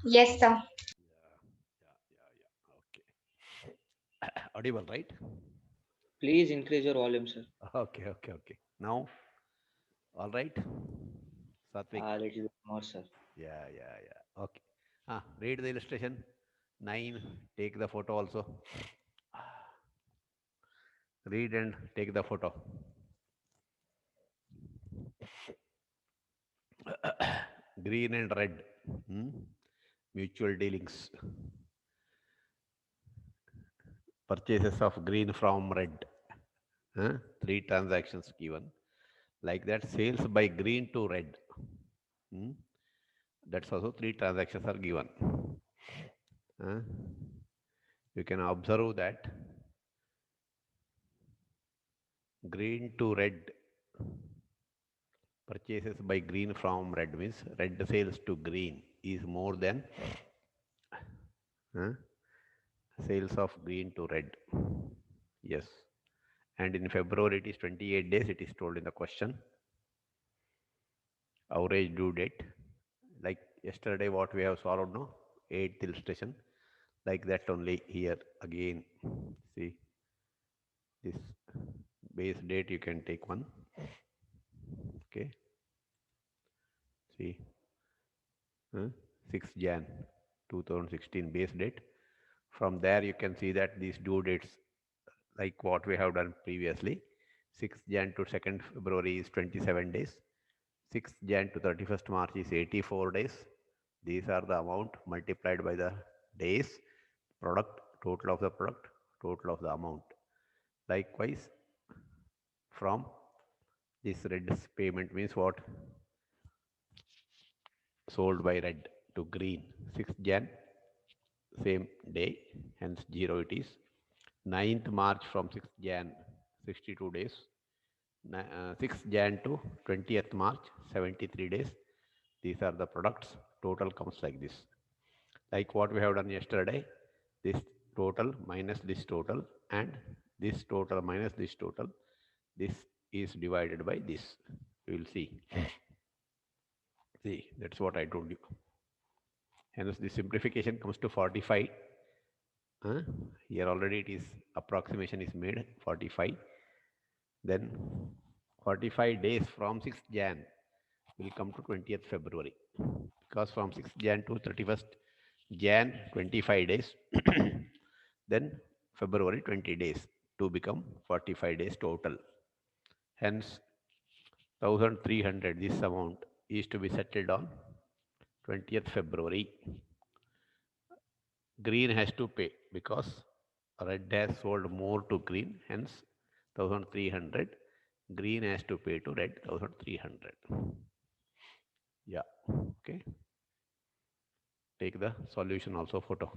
Yes, sir. Yeah. Okay. Audible, right? Please increase your volume, sir. Okay. Now, all right. Satvik. A little bit more, sir. Okay. Read the illustration. 9. Take the photo also. Read and take the photo. Green and red. Hmm? Mutual dealings. Purchases of green from red. Huh? 3 transactions given. Like that, sales by green to red. Hmm? That's also 3 transactions are given. Huh? You can observe that green to red purchases by green from red means red sales to green is more than uh, sales of green to red. Yes. And in February it is 28 days, it is told in the question. Average due date. Like yesterday what we have solved, no? 8th illustration. Like that only here again. See this base date you can take one. Okay. See. 6 Jan 2016 base date. From there you can see that these due dates like what we have done previously. 6th Jan to 2nd February is 27 days. 6th Jan to 31st March is 84 days. These are the amount multiplied by the days, product, total of the product, total of the amount. Likewise, from this red payment means what? Sold by red to green. 6th Jan, same day, hence 0 it is. 9th March from 6th Jan, 62 days. 6th Jan to 20th March, 73 days. These are the products. Total comes like this. Like what we have done yesterday, this total minus this total and this total minus this total. This is divided by this. We will see. See, that's what I told you. Hence, the simplification comes to 45. Here already it is approximation is made 45. Then 45 days from 6th Jan will come to 20th February because from 6th Jan to 31st Jan 25 days, then February 20 days to become 45 days total. Hence 1300 this amount is to be settled on 20th February. Green has to pay because red has sold more to green, hence 1300. Green has to pay to red 1300. Yeah, okay. Take the solution also photo.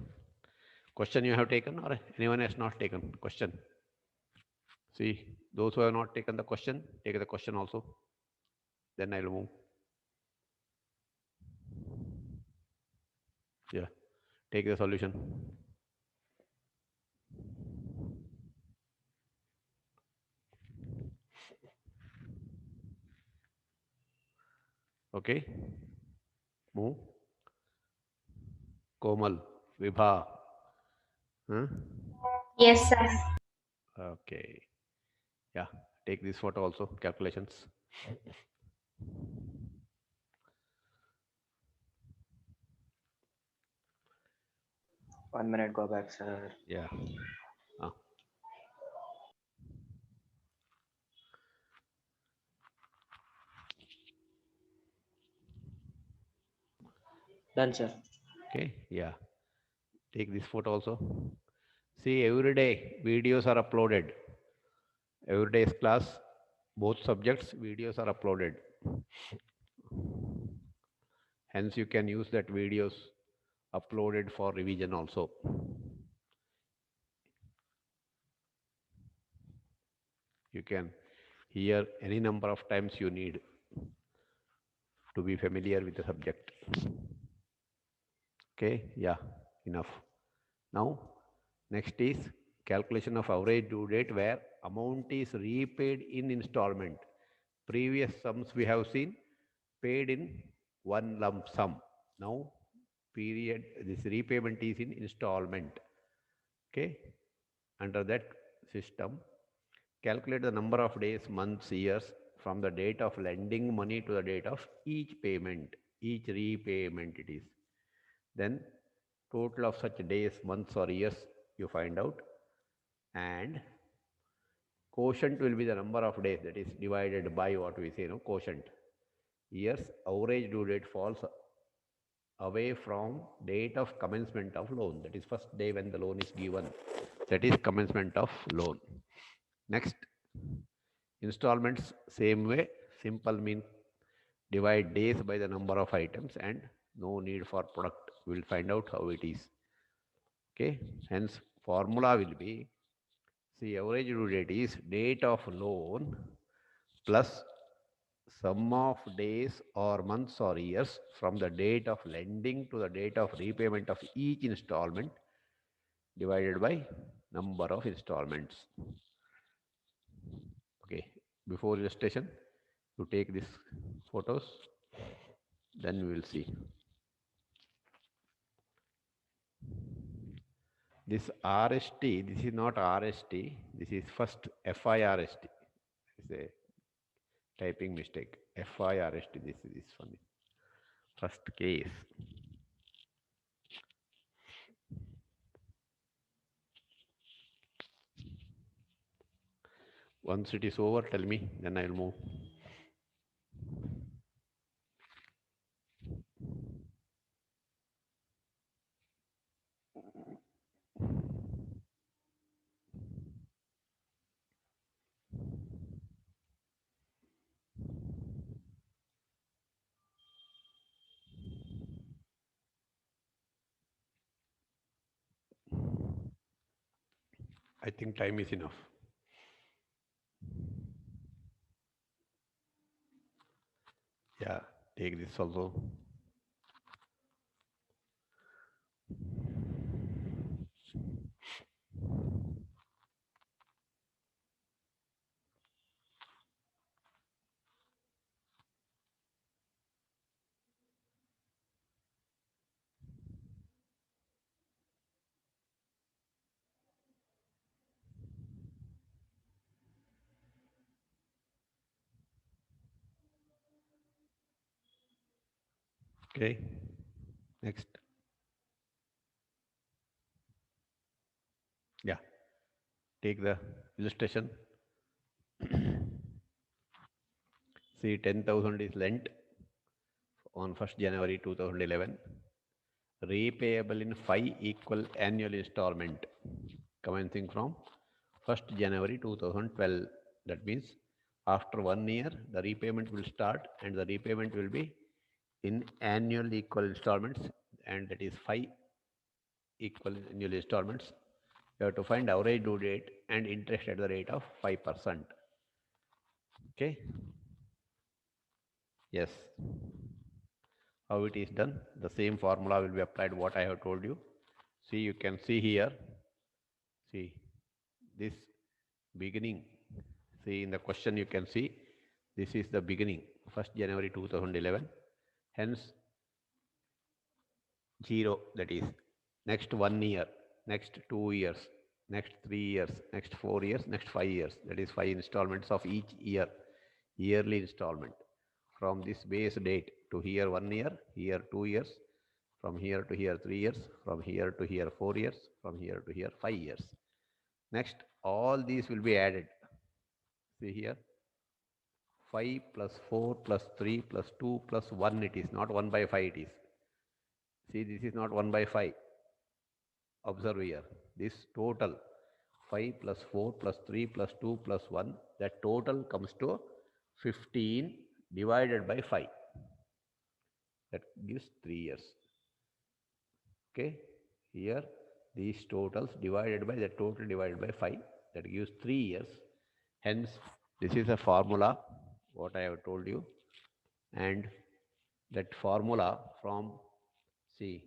Question you have taken or anyone has not taken question? See, those who have not taken the question, take the question also. Then I'll move. Yeah, take the solution. Okay, move. Komal, Vibha. Huh? Yes, sir. Okay, yeah, take this photo also, calculations. 1 minute, go back, sir. Yeah. Ah. Done, sir. Okay, yeah, take this photo also. See, every day videos are uploaded. Every day's class, both subjects, videos are uploaded. Hence, you can use that videos uploaded for revision also. You can hear any number of times you need to be familiar with the subject. Okay, yeah, enough. Now, next is calculation of average due date where amount is repaid in installment. Previous sums we have seen paid in one lump sum. Now, period, this repayment is in installment. Okay. Under that system, calculate the number of days, months, years from the date of lending money to the date of each payment, each repayment it is. Then total of such days, months or years you find out, and quotient will be the number of days, that is divided by what we say, quotient. Years, average due date falls away from date of commencement of loan, that is first day when the loan is given, that is commencement of loan. Next, installments, same way, simple means divide days by the number of items and no need for product. We will find out how it is. Okay, hence formula will be, see, average due date is date of loan plus sum of days or months or years from the date of lending to the date of repayment of each installment divided by number of installments. Okay, before illustration, you take these photos, then we will see. This RST, this is not RST, this is first FIRST. It's a typing mistake. FIRST, this is this one. First case. Once it is over, tell me, then I will move. I think time is enough. Yeah, take this also. Okay, next. Yeah, take the illustration. See, 10,000 is lent on 1st January 2011, repayable in 5 equal annual installment commencing from 1st January 2012. That means after 1 year, the repayment will start and the repayment will be in annual equal installments, and that is 5 equal annual installments. You have to find average due date and interest at the rate of 5%. Okay. Yes. How it is done? The same formula will be applied what I have told you. See, you can see here. See, this beginning. See, in the question you can see, this is the beginning, 1st January 2011. Hence, 0, that is next 1 year, next 2 years, next 3 years, next 4 years, next 5 years. That is 5 installments of each year, yearly installment. From this base date to here 1 year, here 2 years, from here to here 3 years, from here to here 4 years, from here to here 5 years. Next, all these will be added. See here, 5 plus 4 plus 3 plus 2 plus 1 it is, not 1 by 5 it is. See, this is not 1 by 5. Observe here, this total 5 plus 4 plus 3 plus 2 plus 1, that total comes to 15 divided by 5. That gives 3 years. Okay, here these totals divided by the total divided by 5, that gives 3 years. Hence, this is a formula, what I have told you, and that formula from, see,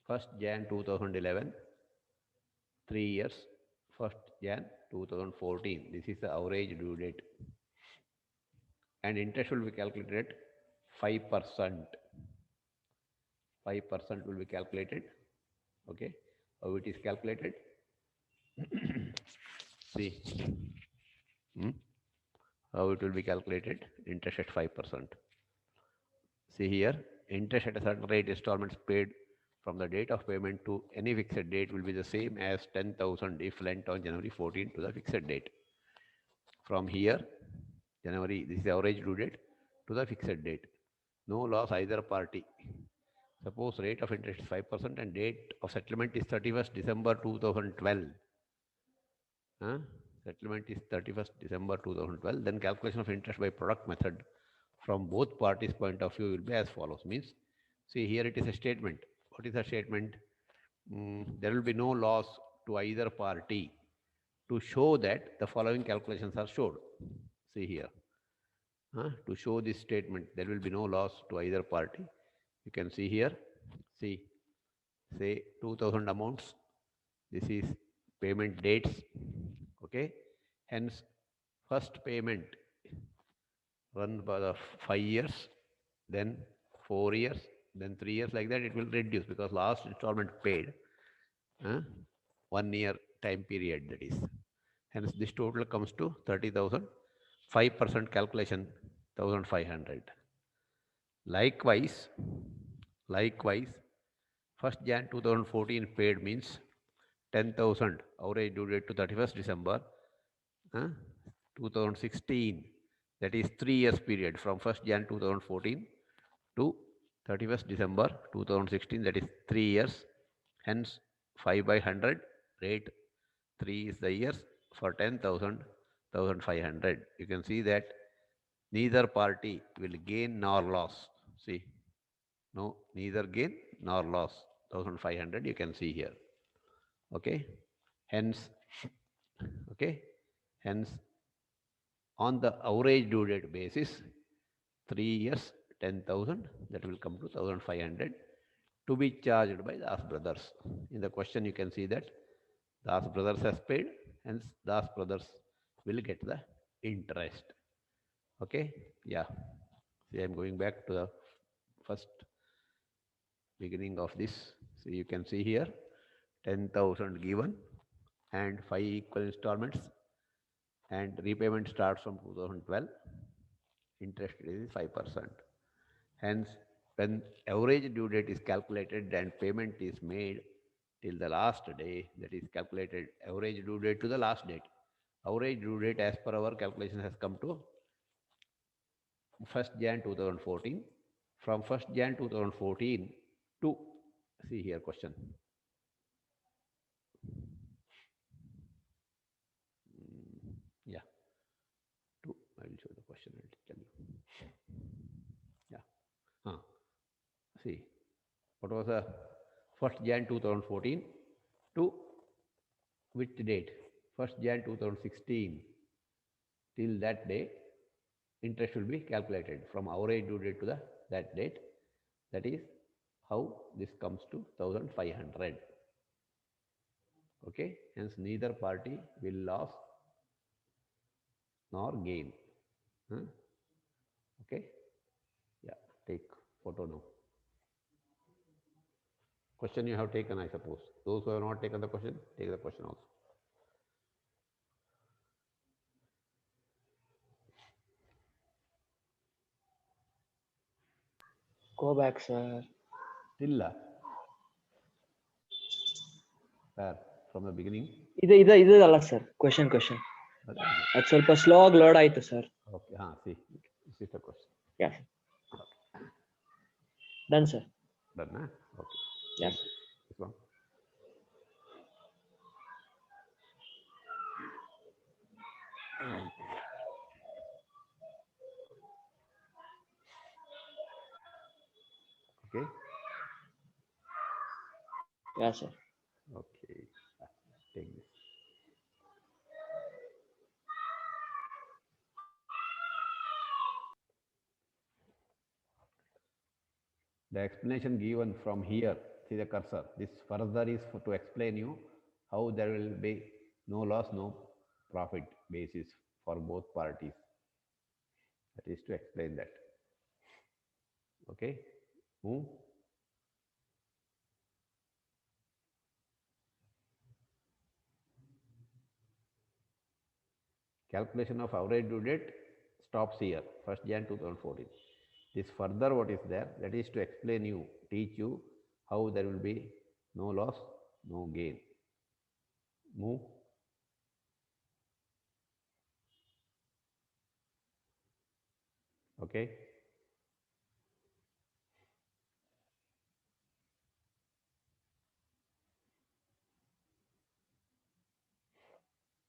1st Jan 2011, 3 years, 1st Jan 2014. This is the average due date. And interest will be calculated at 5%. 5% will be calculated. Okay, how it is calculated? See, how it will be calculated? Interest at 5%. See here, interest at a certain rate installments paid from the date of payment to any fixed date will be the same as 10,000 if lent on January 14 to the fixed date. From here, January, this is the average due date to the fixed date. No loss either party. Suppose rate of interest is 5% and date of settlement is 31st December 2012. Settlement is 31st December 2012. Then calculation of interest by product method from both parties' point of view will be as follows. Means, see here it is a statement. What is the statement? There will be no loss to either party. To show that the following calculations are showed. See here. To show this statement, there will be no loss to either party. You can see here. See, say 2000 amounts. This is payment dates. Okay. Hence, first payment run for the 5 years, then 4 years, then 3 years, like that it will reduce because last installment paid 1 year time period, that is. Hence this total comes to 30,000, 5% calculation 1,500. Likewise, 1st Jan 2014 paid means 10,000 average due date to 31st December 2016. That is 3 years period from 1st Jan 2014 to 31st December 2016. That is 3 years. Hence 5 by 100 rate 3 is the years for 10,000, 1,500. You can see that neither party will gain nor loss. See, no, neither gain nor loss. 1,500 you can see here. Okay, hence, on the average due date basis, 3 years, 10,000, that will come to 1,500 to be charged by Das Brothers. In the question, you can see that Das Brothers has paid, hence Das Brothers will get the interest. Okay, yeah. See, I'm going back to the first beginning of this. So you can see here 10,000 given and 5 equal installments, and repayment starts from 2012. Interest is 5%. Hence, when average due date is calculated and payment is made till the last day, that is calculated average due date to the last date. Average due date as per our calculation has come to 1st Jan 2014. From 1st Jan 2014 to, see here question. Yeah, to, I will show the question and tell you. Yeah. See, what was the 1st Jan 2014 to which date? 1st Jan 2016. Till that day, interest will be calculated from average due date to that date. That is how this comes to 1,500. Okay, hence neither party will lose nor gain. Okay, yeah, take photo now. Question you have taken, I suppose. Those who have not taken the question, take the question also. Go back, sir. Till where? From the beginning? ಇದಲ್ಲ sir question ಅದು ಸ್ವಲ್ಪ slow ಆಗಿ load ಆಯ್ತು sir. Okay, see, this is the question. Yeah. Done, sir. Done, okay. Yes. This one. Okay. Yeah, sir. Okay. Take this. The explanation given from here, see the cursor, this further is to explain you how there will be no loss, no profit basis for both parties. That is to explain that. Okay. calculation of average due date stops here, 1st Jan 2014. This further what is there, that is to explain you, teach you how there will be no loss, no gain. Move. Okay.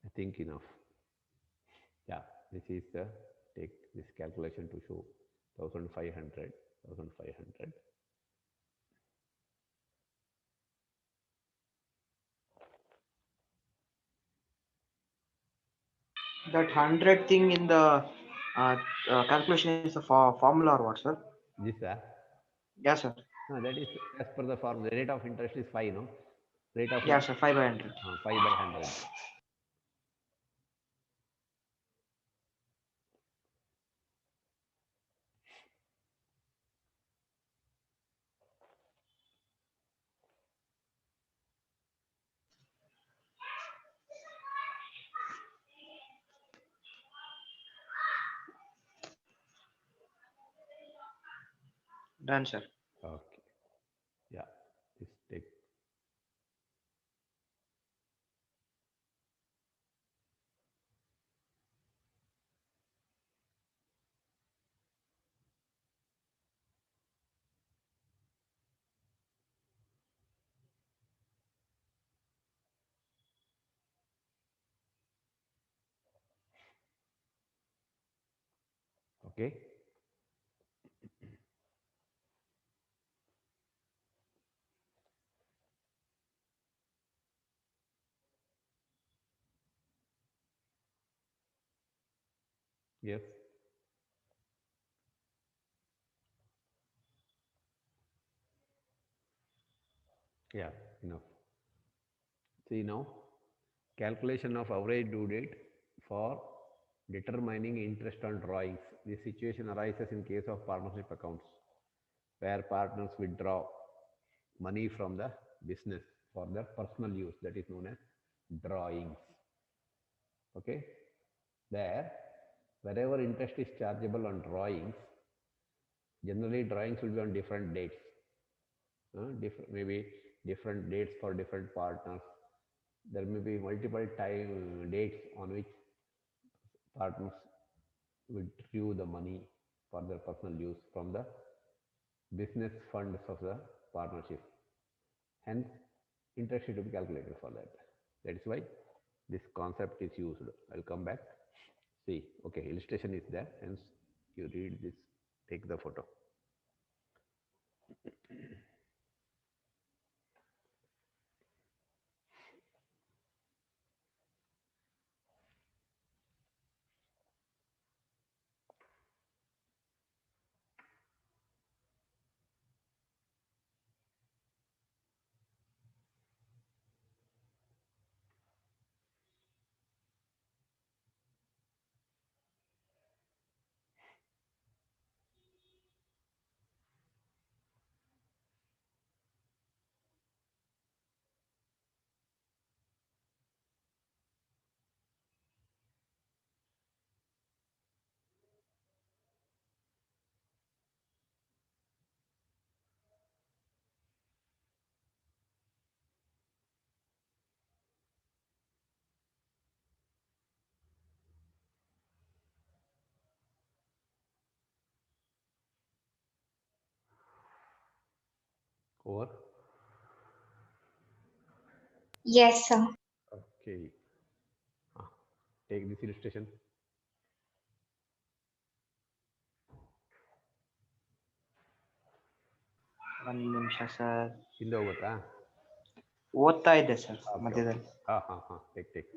I think enough. Yeah, this is the take this calculation to show 1500, 1500. That 100 thing in the calculation is the formula or what, sir? This Yes, sir. no, that is as per the formula. The rate of interest is 5, no? Rate of Yes, sir. 5 by 100. 5 by 100. Done, sir. Okay. Yeah. This take. Okay. Yes. Yeah. Enough. See now, calculation of average due date for determining interest on drawings. This situation arises in case of partnership accounts where partners withdraw money from the business for their personal use. That is known as drawings. Okay. There, wherever interest is chargeable on drawings, generally drawings will be on different dates. Maybe different dates for different partners. There may be multiple time dates on which partners withdrew the money for their personal use from the business funds of the partnership. Hence, interest should be calculated for that. That is why this concept is used. I'll come back. See, okay, illustration is there. Hence, you read this, take the photo. Over. Yes, sir. Okay. Take this illustration. ಒಂದು ನಿಮಿಷ sir ಹಿಂದೆ ಹೋಗುತ್ತಾ? ಓದ್ತಾ ಇದ್ದೆ sir Okay, okay. ಮಧ್ಯದಲ್ಲಿ. Take.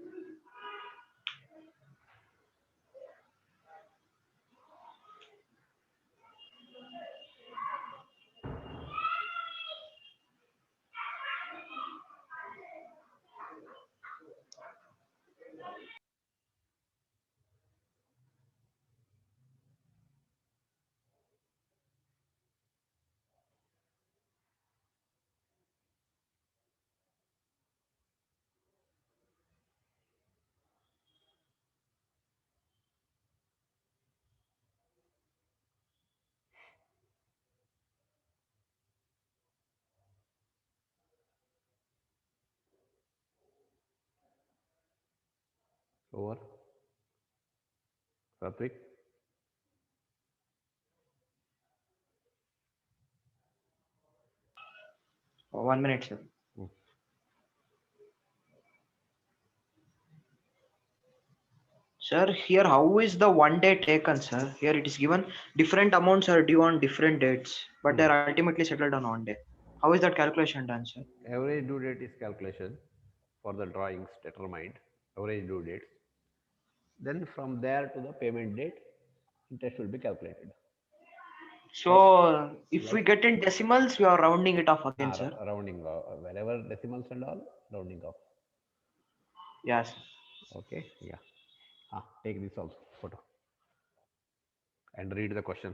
Over. Satvik. Oh, 1 minute, sir. Hmm. Sir, here how is the 1 day taken, sir? Here it is given different amounts are due on different dates, but they're ultimately settled on 1 day. How is that calculation done, sir? Average due date is calculation for the drawings determined, average due dates. Then from there to the payment date, interest will be calculated. So if we get in decimals, we are rounding it off again, sir. Rounding off, wherever decimals and all, rounding off. Yes. Okay, yeah. Take this also, photo. And read the question.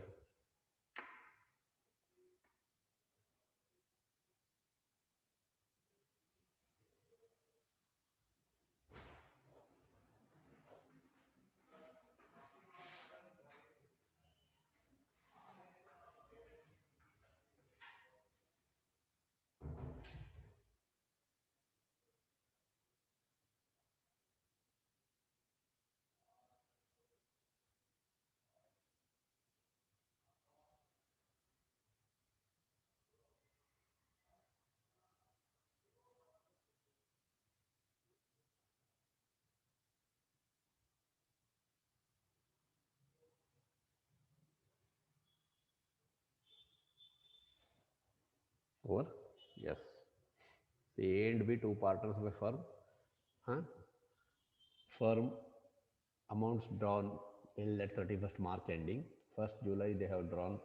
Over? Yes. The A and B, two partners of a firm. Firm amounts drawn till that 31st March ending. 1st July they have drawn,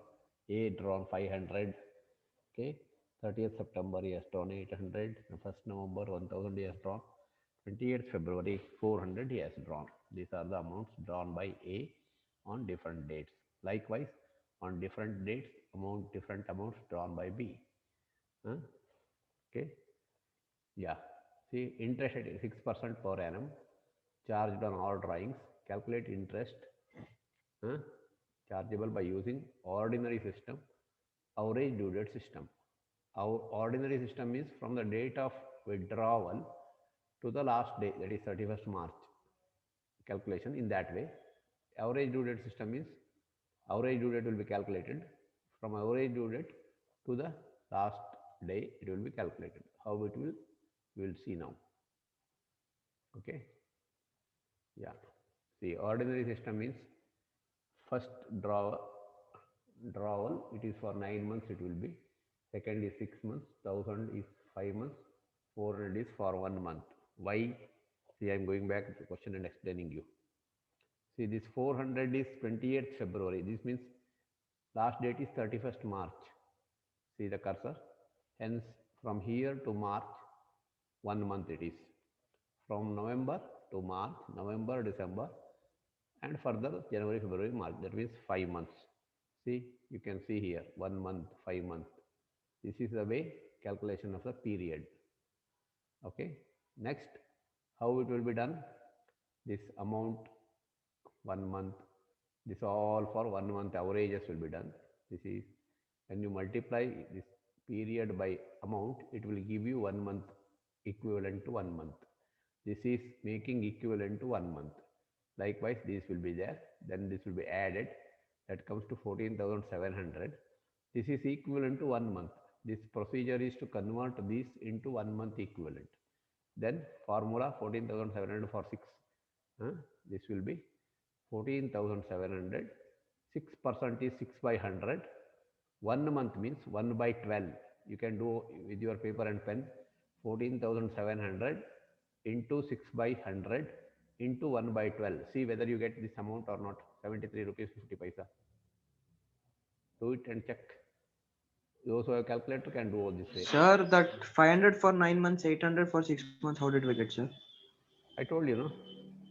A drawn 500. Okay. 30th September he has drawn 800. 1st November 1000 he has drawn. 28th February 400 he has drawn. These are the amounts drawn by A on different dates. Likewise, on different dates, different amounts drawn by B. Okay. Yeah. See, interest at 6% per annum charged on all drawings. Calculate interest chargeable by using ordinary system, average due date system. Our ordinary system is from the date of withdrawal to the last day, that is 31st March. Calculation in that way. Average due date system is average due date will be calculated from average due date to the last day. It will be calculated. How it will, we will see now. Okay. Yeah. The ordinary system means first drawal, it is for 9 months, it will be. Second is 6 months, 1000 is 5 months, 400 is for 1 month. Why? See, I am going back to the question and explaining you. See, this 400 is 28th February. This means last date is 31st March. See the cursor. Hence, from here to March, 1 month it is. From November to March, November, December, and further January, February, March. That means 5 months. See, you can see here 1 month, 5 months. This is the way calculation of the period. Okay. Next, how it will be done? This amount 1 month. This all for 1 month averages will be done. This is when you multiply this period by amount, it will give you 1 month equivalent to 1 month. This is making equivalent to 1 month. Likewise, this will be there. Then this will be added. That comes to 14,700. This is equivalent to 1 month. This procedure is to convert this into 1 month equivalent. Then formula 14,700 for 6. This will be 14,700. 6% is 6 by 100. 1 month means 1 by 12. You can do with your paper and pen. 14,700 into 6 by 100 into 1 by 12. See whether you get this amount or not. 73 rupees 50 paisa. Do it and check. Those who have calculator can do all this way. Sir, that 500 for 9 months, 800 for 6 months, how did we get, sir? I told you, no?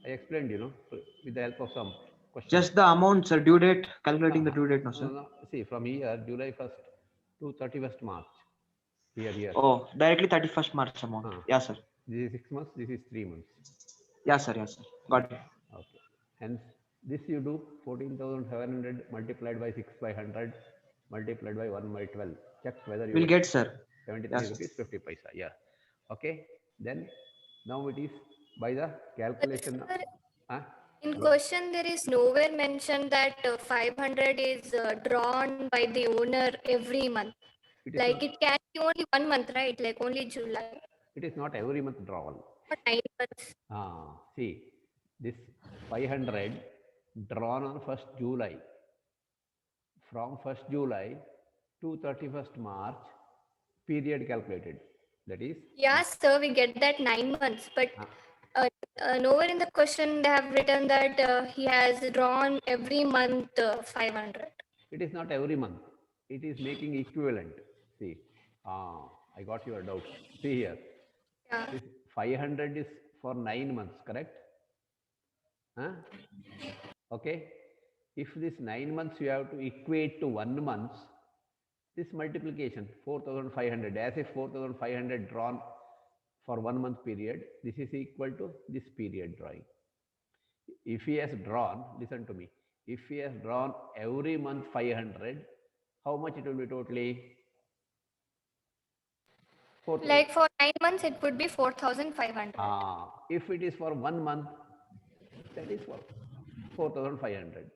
I explained, with the help of some questions. Just the amount, sir, due date, calculating the due date, no, sir? No. See, from here, July 1st to 31st March. Here. Oh, directly 31st March amount. Yeah, sir. This is 6 months, this is 3 months. Yeah, sir. Got it. Okay. Hence, this you do 14,700 multiplied by 6 by 100 multiplied by 1 by 12. Check whether you will get, sir. 73 rupees 50 paisa. Yeah. Okay. Then now it is by the calculation. Huh? In question, there is nowhere mentioned that 500 is drawn by the owner every month. It is Like not, it can be only 1 month, right? Like only July, it is not every month drawal. or 9 months. See, this 500 drawn on 1st July. From 1st July to 31st March, period calculated. That is, Yeah, sir, we get that 9 months, but uh, nowhere in the question they have written that he has drawn every month 500. it is not every month. It is making equivalent. See, I got your doubt. See here, Yeah. this 500 is for 9 months, correct? Huh? Okay. If this 9 months you have to equate to 1 month, this multiplication 4500, as if 4500 drawn for 1 month period, this is equal to this period drawing. If he has drawn, listen to me, if he has drawn every month 500, how much it will be totally? 4,000. Like for 9 months, it would be 4,500. If it is for 1 month, that is for 4,500.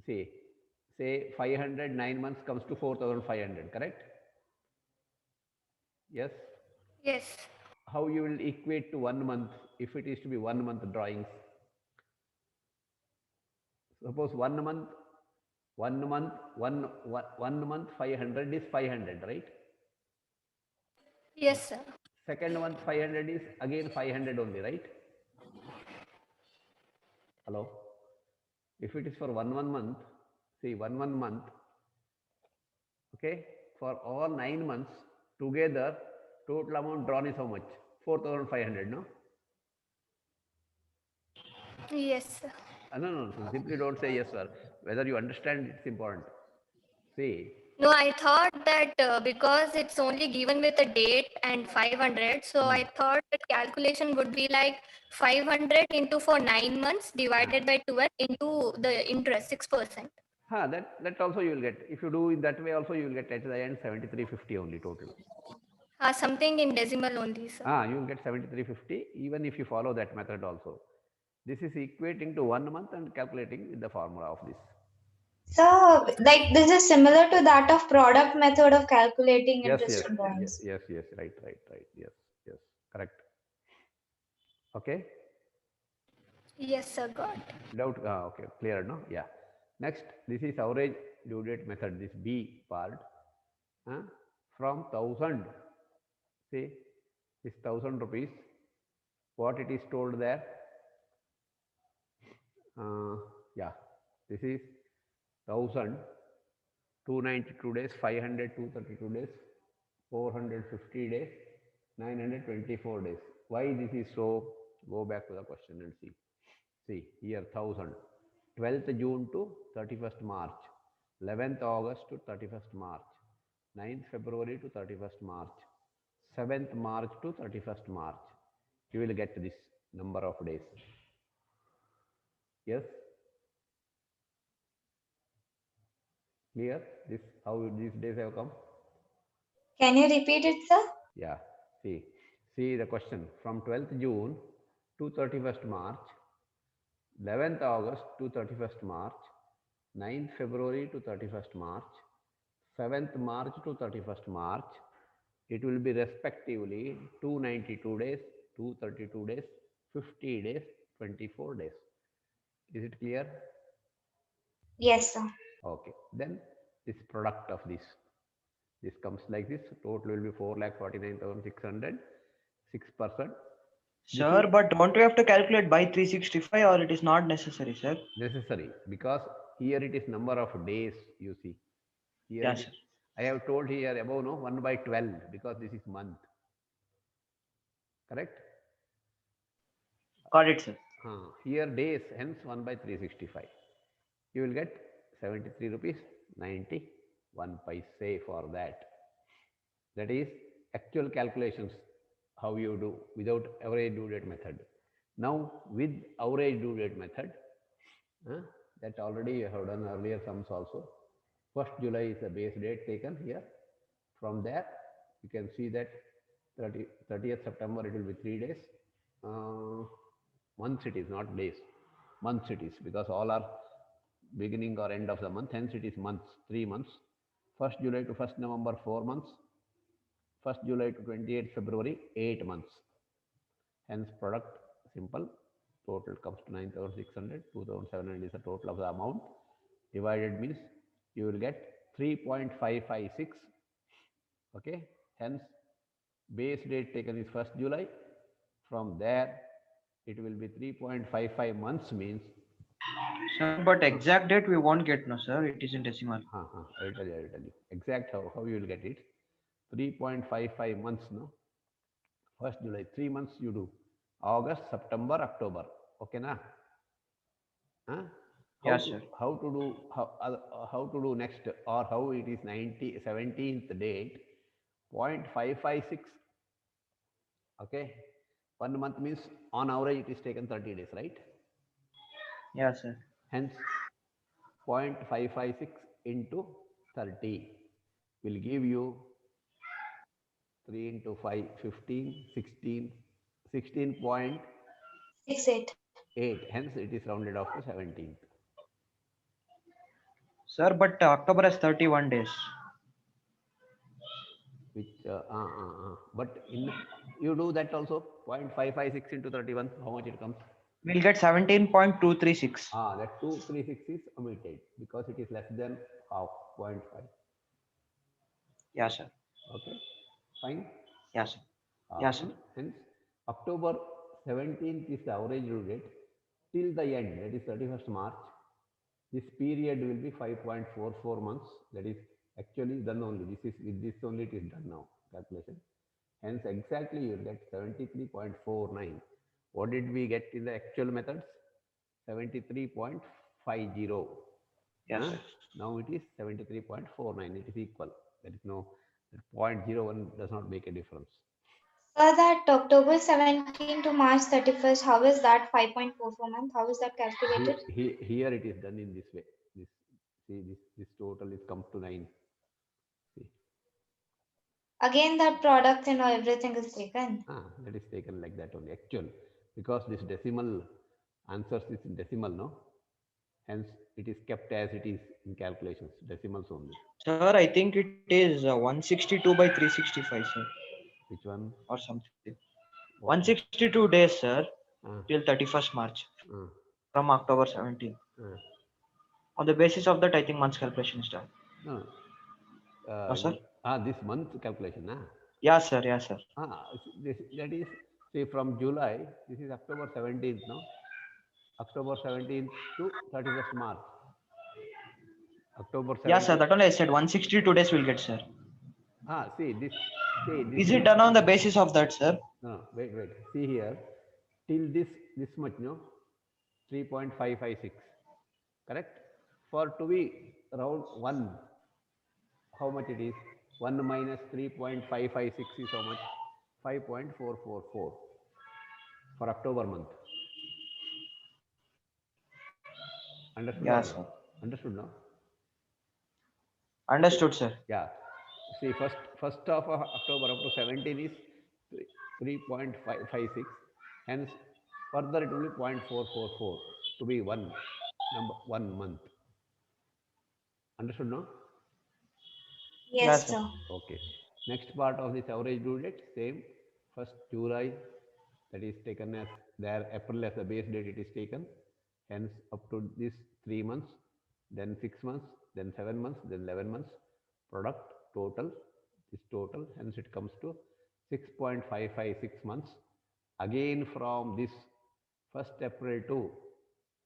See, say 500 9 months comes to 4,500, correct? Yes. Yes. How you will equate to 1 month if it is to be 1 month drawings? Suppose 1 month, 1 month 500 is 500, right? Yes, sir. Second month 500 is again 500 only, right? Hello? If it is for one month, see one month, okay, for all 9 months together, total amount drawn is how much? 4,500, no? Yes, sir. No, simply don't say yes, sir. Whether you understand, it's important. See, No, I thought that because it's only given with a date and 500, so I thought that calculation would be like 500 into for 9 months divided by 12 into the interest 6%. that also you will get. If you do in that way, also you will get at the end 7350 only total. Something in decimal only, sir. You will get 7350 even if you follow that method also. This is equating to 1 month and calculating with the formula of this. So, like this is similar to that of product method of calculating Yes, interest on drawings. yes, right. Yes, correct. Okay. Yes, sir, got. Doubt, okay, clear, no? Yeah. Next, this is average due date method, this B part. From 1000, see, this 1000 rupees, what it is told there? Yeah, this is 1000, 292 days, 500, 232 days, 450 days, 924 days. Why this is so? Go back to the question and see. See, here 1000, 12th June to 31st March, 11th August to 31st March, 9th February to 31st March, 7th March to 31st March. You will get this number of days. Yes? Clear? This how these days have come? Can you repeat it, sir? Yeah. See the question. From 12th June to 31st March, 11th August to 31st March, 9th February to 31st March, 7th March to 31st March, it will be respectively 292 days, 232 days, 50 days, 24 days. Is it clear? Yes, sir. Okay. Then this product of this comes like this. Total will be 4,49,600, 6%. Sir, but don't we have to calculate by 365 or it is not necessary, sir? Necessary, because here it is number of days, you see. Here Yes, sir. I have told here above, no, 1 by 12 because this is month. Correct? Got it, sir. Here days, hence 1 by 365. You will get 73 rupees 91 paise for that. That is actual calculations, how you do without average due date method. Now with average due date method, that already you have done earlier sums also. 1st July is the base date taken here. From there, you can see that 30th September it will be 3 days. Months it is, not days. Months it is, because all are beginning or end of the month. Hence it is months, 3 months. 1st July to 1st November, 4 months. 1st July to 28th February, 8 months. Hence product simple. Total comes to 9,600. 2,700 is the total of the amount. Divided means you will get 3.556. Okay. Hence base date taken is 1st July. From there it will be 3.55 months means. Sir, but exact date we won't get, no, sir. It is in decimal. I will tell you. Exact how you will get it. 3.55 months, no? 1st July, 3 months you do. August, September, October. Okay, na? Huh? Yes, sir. How to do next, or how it is 17th date, 0.556. Okay. 1 month means on average it is taken 30 days, right? Yes, sir. Hence 0.556 into 30 will give you 3 into 5, 15, 16, 16.8. 68. Hence it is rounded off to 17th. Sir, but October has 31 days. Which, but in you do that also, 0.556 into 31, how much it comes? We'll get 17.236. That 236 is omitted because it is less than half, 0.5. Yes, sir. Okay, fine. Yes, sir. Yes, sir. Hence, October 17th is the average due date till the end, that is 31st March. This period will be 5.44 months. That is actually done only. This is with this only it is done now, calculation. Hence, exactly you will get 73.49. What did we get in the actual methods? 73.50. Yes, sir. Now it is 73.49. It is equal. There is no 0.01 does not make a difference. So that October 17 to March 31st, how is that 5.44 month? How is that calculated? Here it is done in this way. This total is comes to 9. See. Again, that product and everything is taken. That is taken like that only, actual, because this decimal answers is in decimal, no? Hence it is kept as it is in calculations, decimals only. Sir, I think it is 162 by 365, sir. Which one? Or something. What? 162 days, sir, Uh, till 31st March uh, from October 17. uh. On the basis of that, I think month's calculation is done. No. No, sir? This month calculation, Yes, sir. Yes, sir. that is, say from July, this is October 17th, no? October 17th to 31st March. October 17th. Yes, sir. That only I said 162 days we'll get, sir. This Is it done on the basis of that, sir? No, wait. See here, till this much, no? 3.556. Correct? For to be round 1, how much it is? 1 minus 3.556 is how much? 5.444 for October month. Understood? Yes, sir. Understood now? Understood, sir. Yeah. See, first of October up to 17 is 3.556. Hence, further it will be 0.444 to be one month. Understood now? Yes, Yes, sir. Okay. Next part of this average due date, same. 1st July, that is taken as there, April as the base date it is taken. Hence, up to this 3 months, then 6 months, then 7 months, then 11 months. Product total, this total, hence it comes to 6.556 months. Again, from this 1st April to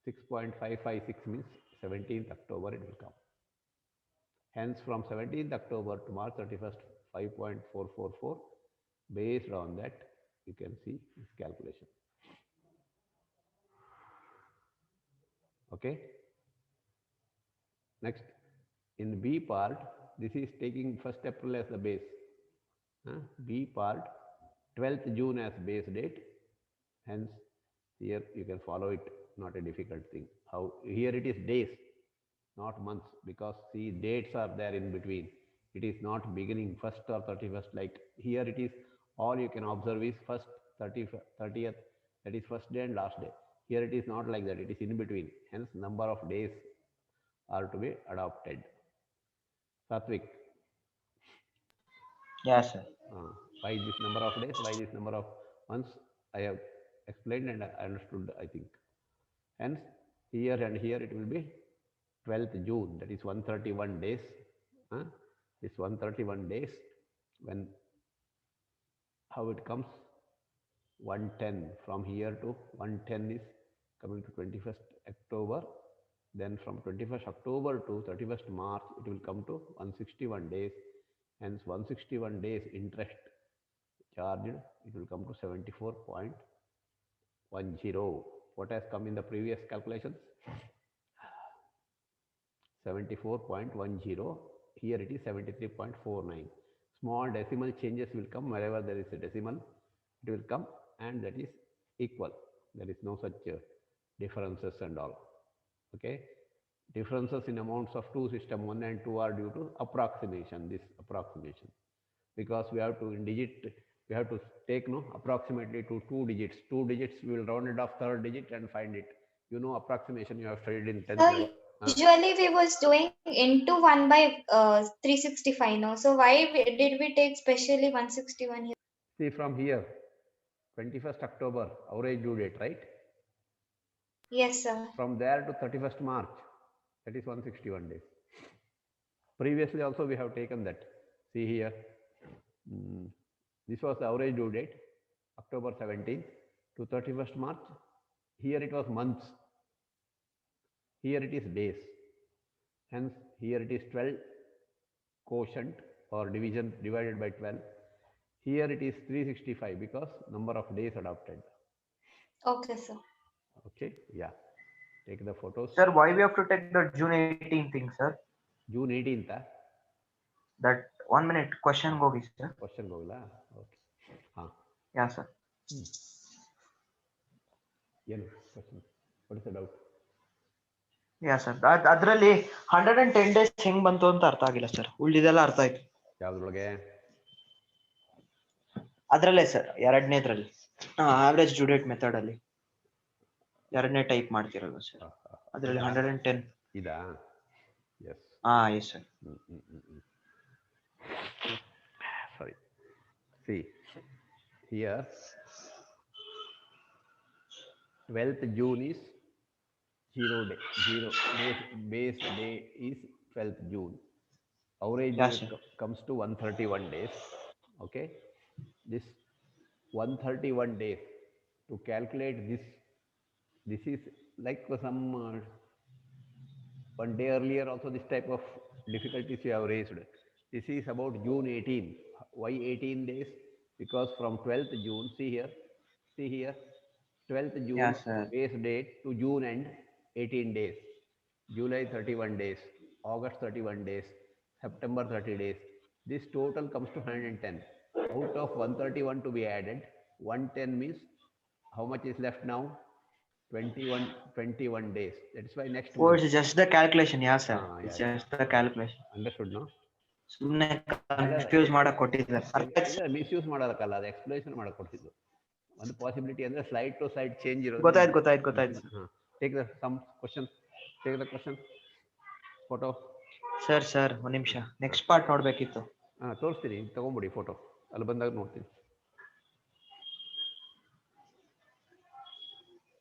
6.556 means 17th October it will come. Hence, from 17th October to March 31st, 5.444. Based on that, you can see this calculation. Okay. Next, in B part, this is taking 1st April as the base. B part, 12th June as base date. Hence, here you can follow it, not a difficult thing. How here it is days, not months, because see, dates are there in between. It is not beginning 1st or 31st, like here it is, all you can observe is 1st, 30th, That is first day and last day. Here it is not like that. It is in between. Hence, number of days are to be adopted. Satvik, Yeah, sir. why this number of days? Why this number of months? I have explained and I understood, I think. Hence, here and here it will be 12th June. That is 131 days. This 131 days, when how it comes, 110 from here to 110 is coming to 21st October. Then from 21st October to 31st March, it will come to 161 days. Hence 161 days interest charged, it will come to 74.10. What has come in the previous calculations? 74.10. Here it is 73.49. Small decimal changes will come wherever there is a decimal. It will come, and that is equal. There is no such differences and all. Okay. Differences in amounts of two system 1 and 2 are due to approximation. This approximation, because we have to digit, we have to take approximately to 2 digits. 2 digits we will round it off third digit and find it. You know approximation, you have studied in 10th level. Usually we was doing into 1 by 365 now. So why did we take specially 161 here? See, from here, 21st October, average due date, right? Yes, sir. From there to 31st March, that is 161 days. Previously also we have taken that. See here, this was the average due date, October 17th to 31st March. Here it was months. Here it is days. Hence, here it is 12 quotient or division divided by 12. Here it is 365 because number of days adopted. Okay, sir. Okay, yeah. Take the photos. Sir, why we have to take the June 18th thing, sir? June 18th. That 1 minute question gogi, sir. Question gogla. Okay. Yeah, sir. Question. What is the doubt? Yeah, sir. ಅದರಲ್ಲಿ 110 days ಹೆಂಗ್ ಬಂತು ಅಂತ ಅರ್ಥ ಆಗಿಲ್ಲ sir. ಉಳಿದೆಲ್ಲ ಅರ್ಥ ಆಯ್ತು. ಯಾವ್ದ್ರೊಳಗೆ? ಅದರಲ್ಲೇ ಸರ್, ಎರಡನೇದ್ರಲ್ಲಿ. ಆವರೇಜ್ ಡ್ಯೂ ಡೇಟ್ ಮೆಥಡ್ ಅಲ್ಲಿ ಎರಡನೇ ಟೈಪ್ ಮಾಡ್ತಿರೋದು ಸರ್. ಅದರಲ್ಲಿ 110 ಇದಾ? Yes. Yes, sir. Sorry. See, here 12th June is 0 day. 0 days, base day is 12th June. Average comes to 131 days. Okay. This 131 days, to calculate this is like some one day earlier also this type of difficulties you have raised. This is about June 18. Why 18 days? Because from 12th June, see here, 12th June base date to June end, 18 days. July 31 days, August 31 days, September 30 days. This total comes to 110. Out of 131 to be added, 110 means how much is left now? 21 days. That's why next month. It's just the calculation, yeah, sir. It's just the calculation. Understood, no? ಸುಮ್ಮನೆ confuse ಮಾಡಕ್ ಕೊಟ್ಟಿದ್ದಾರೆ. Misuse ಮಾಡೋದಕ್ಕಲ್ಲ, ಅದು explanation ಮಾಡಕ್ ಕೊಡ್ತಿದ್ದು. ಒಂದು possibility ಅಂದ್ರೆ slide to slide change ಇರೋದು. ಗೊತ್ತಾಯ್ತು. Take the some question. Take the question. Photo. Sir ಒಂದು ನಿಮಿಷ, ನೆಕ್ಸ್ಟ್ ಪಾರ್ಟ್ ನೋಡ್ಬೇಕಿತ್ತು. ತೋರಿಸ್ತೀನಿ, ತಗೊಂಬಿಡಿ ಫೋಟೋ, ಅಲ್ಲಿ ಬಂದಾಗ ನೋಡ್ತೀನಿ.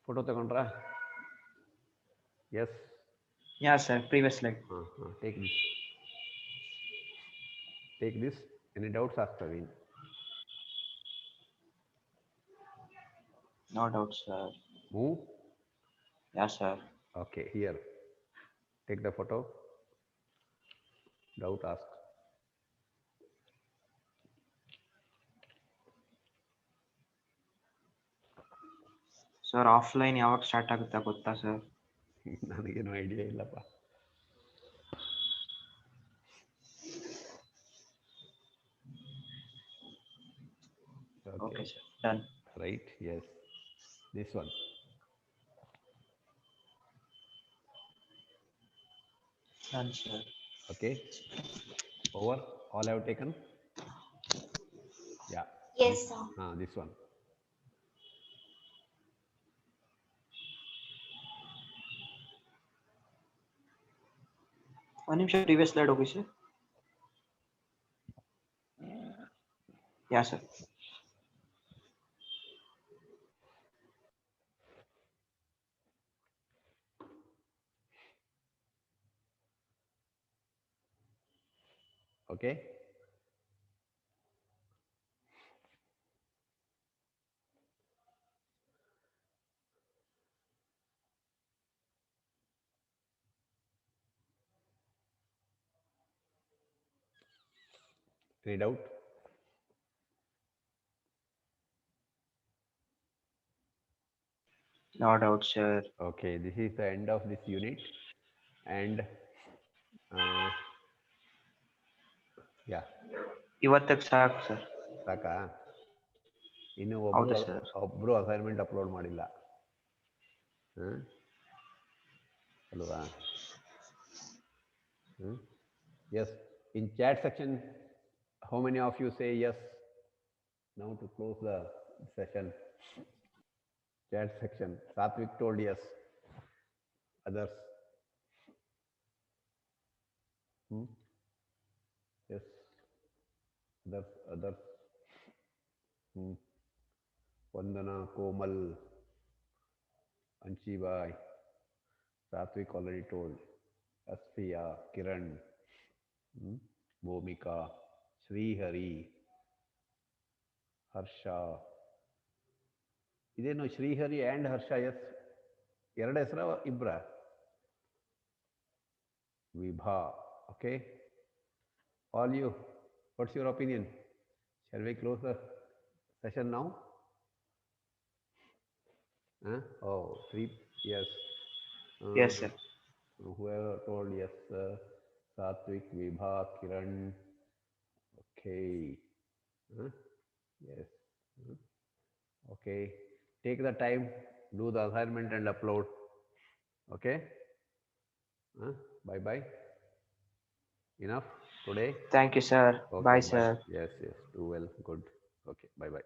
ಫೋಟೋ ತಗೊಂಡ್ರಾ? Yes. Ya sir, previous slide. Take this. Any doubts, ask Praveen. No doubts, sir. Move. Yeah, sir. Okay, here. Take the photo. Doubt, ask. Sir, offline ಯಾವಾಗ start ಆಗುತ್ತೆ ಗೊತ್ತಾ sir? ನನಗೇನು idea ಇಲ್ಲಪ್ಪ. Okay, sir. Done. Right, yes. This one. Done, sir. Okay. Over. All I have taken? Yeah. Yes, sir. This one. one Nimish previous slide होगी sir. Yeah sir. Okay. Any doubt? No doubt sir. Okay, this is the end of this unit, and yeah, ಇವತ್ತಕ್ಕೆ ಸಾಕು sir. ಸಾಕಾ? ಇನ್ನು ಹೌದು sir. ಒಬ್ರು assignment upload ಮಾಡಿಲ್ಲ. ಅಲ್ವಾ? Yes. In chat section, how many of you say yes? Now to close the session. Chat section. Satvik told yes. Others? Yes. Others. Vandana, Komal, Anshibai. Satvik already told. Asfiya, Kiran, Bhumika, Srihari, Harsha. ಇದೇನು Srihari and Harsha S ಎರಡು ಹೆಸರ ಇಬ್ಬರ Vibha okay all you what's your opinion shall we close the session now three yes Yes sir. whoever told yes Satvik, Vibha, Kiran, okay yes okay. Take the time, do the assignment and upload. Okay? Bye. Enough today? Thank you sir. Okay, Bye sir. Yes. Do well. Good. Okay. Bye.